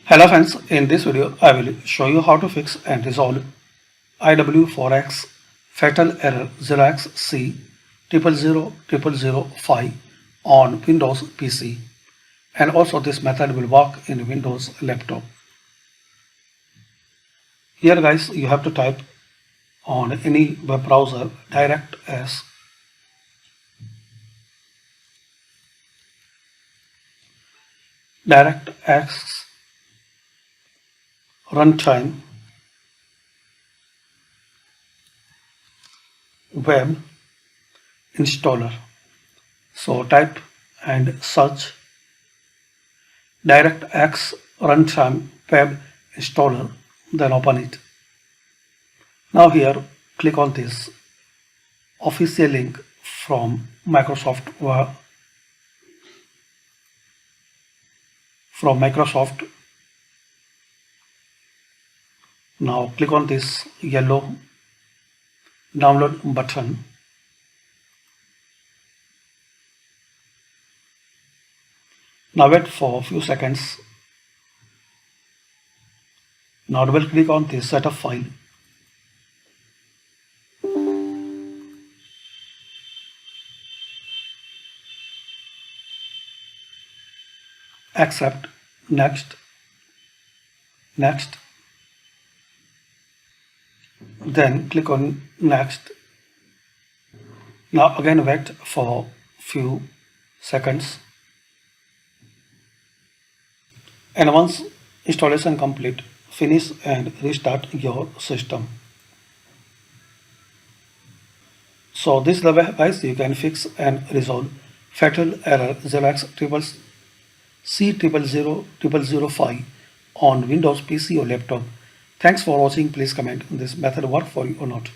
Hello friends, in this video I will show you how to fix and resolve IW4x fatal error 0xC0000005 on Windows PC, and also this method will work in Windows laptop. Here guys, you have to type on any web browser DirectX runtime web installer. So type and search DirectX runtime web installer, then open it. Now here click on this official link from Microsoft. Now click on this yellow download button. Now wait for a few seconds. Now double click on this setup file. Accept, next, then click on next. Now again wait for few seconds, and once installation complete, finish and restart your system. So this is the way guys you can fix and resolve fatal error 0xC0000005 on Windows PC or laptop. Thanks for watching. Please comment this method work for you or not.